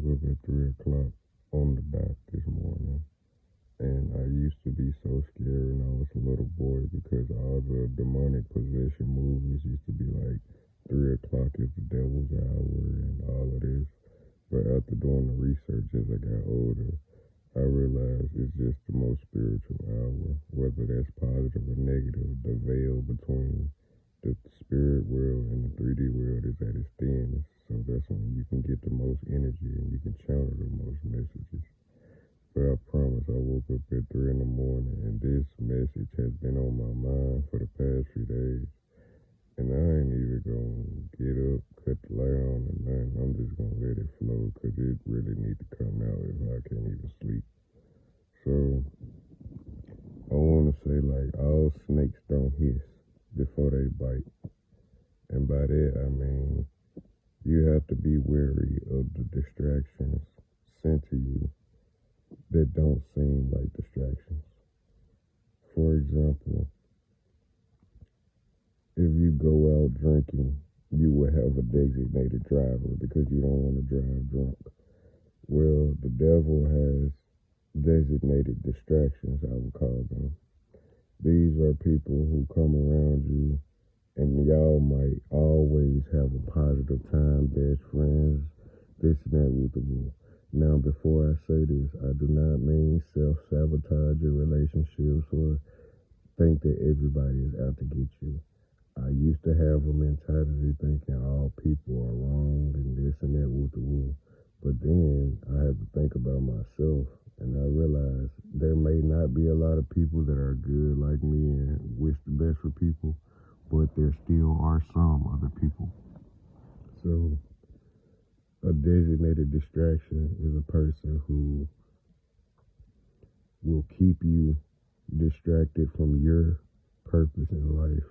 up at 3 o'clock on the dot this morning. And I used to be so scared when I was a little boy because all the demonic possession movies used to be like 3 o'clock is the devil's hour and all of this. But after doing the research as I got older, I realized it's just the most spiritual hour, whether that's positive or negative. The veil between the spirit world and the 3D world is at its thinnest. So that's when you can get the most energy and you can channel the most messages. But I promise I woke up at 3 in the morning and this message has been on my mind for the past few days. And I ain't even gonna get up, cut the light on or nothing. I'm just gonna let it flow because it really need to come out if I can't even sleep. So I want to say like all snakes don't hiss before they bite. And by that I mean you have to be wary of the distractions sent to you that don't seem like distractions. For example, if you go out drinking, you will have a designated driver because you don't want to drive drunk. Well, the devil has designated distractions, I would call them. These are people who come around you and y'all might always have a positive time, best friends, this and that with the rule. Now, before I say this, I do not mean self-sabotage your relationships or think that everybody is out to get you. I used to have a mentality thinking all people are wrong and this and that with the rule. But then I had to think about myself and I realized there may not be a lot of people that are good like me and wish the best for people, but there still are some other people. So a designated distraction is a person who will keep you distracted from your purpose in life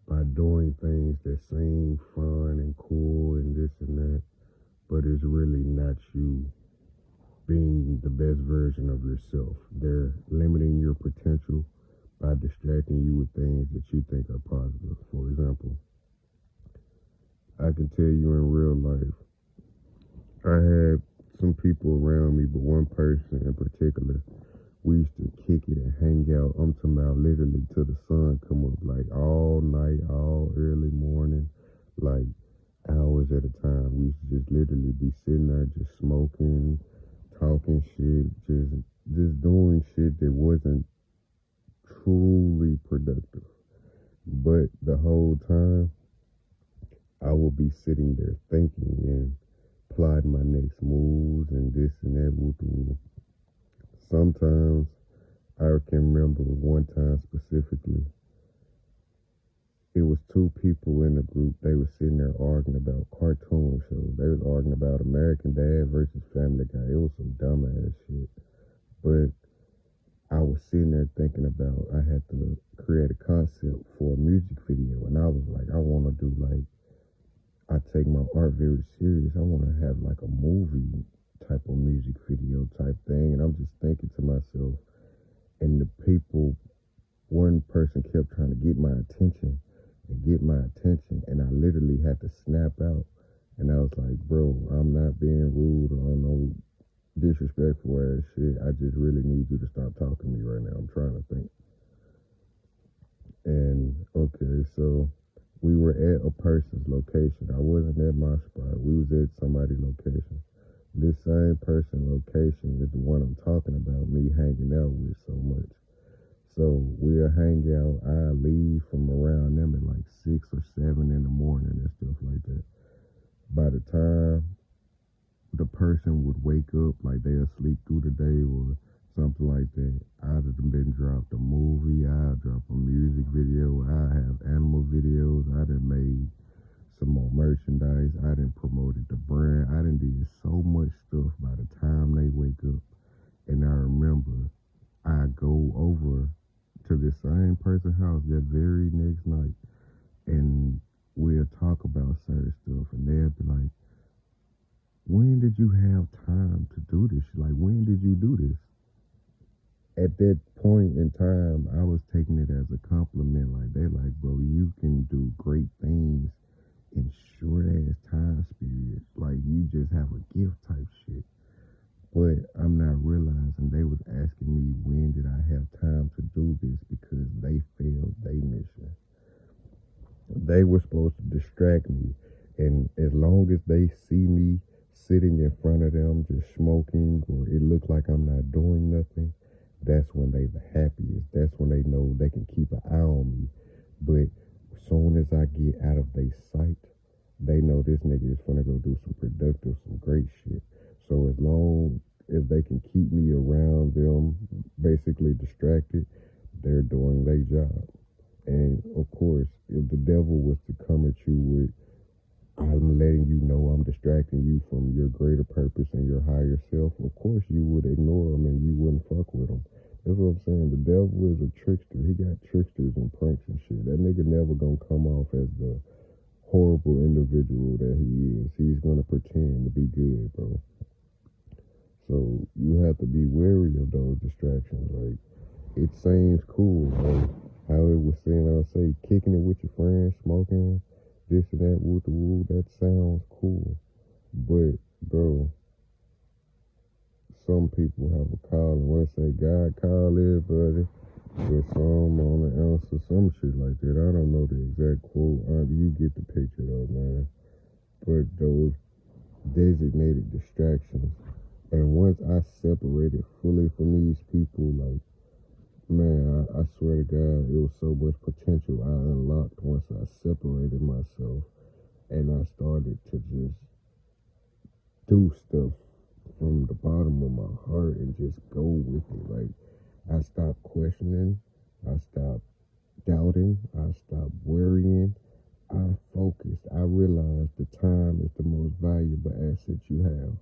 by doing things that seem fun and cool and this and that, but it's really not you being the best version of yourself. They're limiting your potential by distracting you with things that you think are positive. For example, I can tell you in real life, I had some people around me, but one person in particular, we used to kick it and hang out. I'm talking about literally till the sun come up, like all night, all early morning, like hours at a time. We used to just literally be sitting there just smoking, talking shit, just doing shit that wasn't truly productive. But the whole time, I would be sitting there thinking and plotting my next moves and this and that. Woo. Sometimes I can remember one time specifically. It was two people in the group. They were sitting there arguing about cartoon shows. They was arguing about American Dad versus Family Guy. It was some dumbass shit. But I was sitting there thinking about I had to create a concept for a music video. And I was like, I want to do like, I take my art very serious. I want to have like a movie type of music video type thing. And I'm just thinking to myself, and the people, one person kept trying to get my attention and get my attention. And I literally had to snap out. And I was like, bro, I'm not being rude or no disrespectful ass shit. I just really need you to stop talking to me right now. I'm trying to think. And okay, so we were at a person's location. I wasn't at my spot. We was at somebody's location. This same person location is the one I'm talking about, me hanging out with so much. So we'll hang out. I leave from around them at like 6 or 7 in the morning and stuff like that. By the time the person would wake up, like they'll sleep through the day or something like that, I'd have been dropped a movie, I'd drop a music video, I have animal videos, I done made some more merchandise, I done promoted the brand, I done did so much stuff by the time they wake up. And I remember I go over to the same person's house that very next night and we'll talk about certain stuff and they'll be like, when did you have time to do this? Like, when did you do this? At that point in time, I was taking it as a compliment. Like, they like, bro, you can do great things in short ass time periods. Like, you just have a gift type shit. But I'm not realizing they was asking me when did I have time to do this because they failed their mission. They were supposed to distract me. And as long as they see me sitting in front of them just smoking or it looks like I'm not doing nothing, that's when they the happiest. That's when they know they can keep an eye on me. But as soon as I get out of their sight, they know this nigga is gonna go do some productive, some great shit. So as long as they can keep me around them, basically distracted, they're doing their job. And of course, if the devil was to come at you with, I'm letting you know I'm distracting you from your greater purpose and your higher self, of course you would ignore him and you wouldn't fuck with him. That's what I'm saying. The devil is a trickster. He got tricksters and pranks and shit. That nigga never gonna come off as the horrible individual that he is. He's gonna pretend to be good, bro. So you have to be wary of those distractions. Like, it seems cool, like how it was saying, I'll say, kicking it with your friends, smoking, this and that, woo the woo, that sounds cool. But, bro, some people have a calling. When I say God call everybody, with some on the answer, some shit like that. I don't know the exact quote. You get the picture though, man. But those designated distractions. And once I separated fully from these people, like, man, I swear to God, it was so much potential I unlocked once I separated myself and I started to just do stuff from the bottom of my heart and just go with it. Like, I stopped questioning, I stopped doubting, I stopped worrying, I focused. I realized the time is the most valuable asset you have.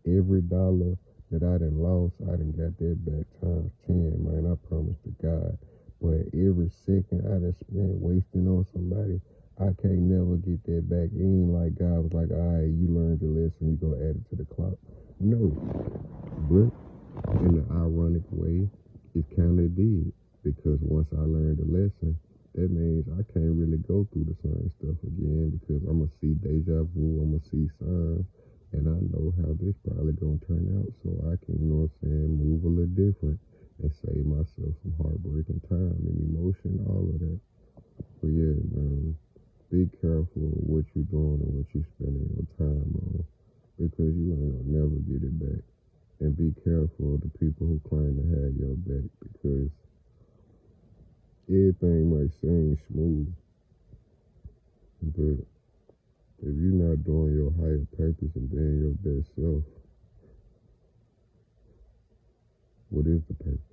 Every dollar that I done lost, I done got that back times 10, man. I promise to God. But every second I done spent wasting on somebody, I can't never get that back. It ain't like God was like, all right, you learned your lesson, you go add it to the clock. No. But in the ironic way, it kind of did. Because once I learned the lesson, that means I can't really go through the same stuff again because I'm going to see deja vu, I'm going to see signs, and I know how this probably going to turn out so I can, you know what I'm saying, move a little different and save myself some heartbreaking time and emotion, all of that. But yeah, man, be careful of what you're doing and what you're spending your time on because you ain't going to never get it back. And be careful of the people who claim to have your back because everything might seem smooth, but if you're not doing your higher purpose and being your best self, what is the purpose?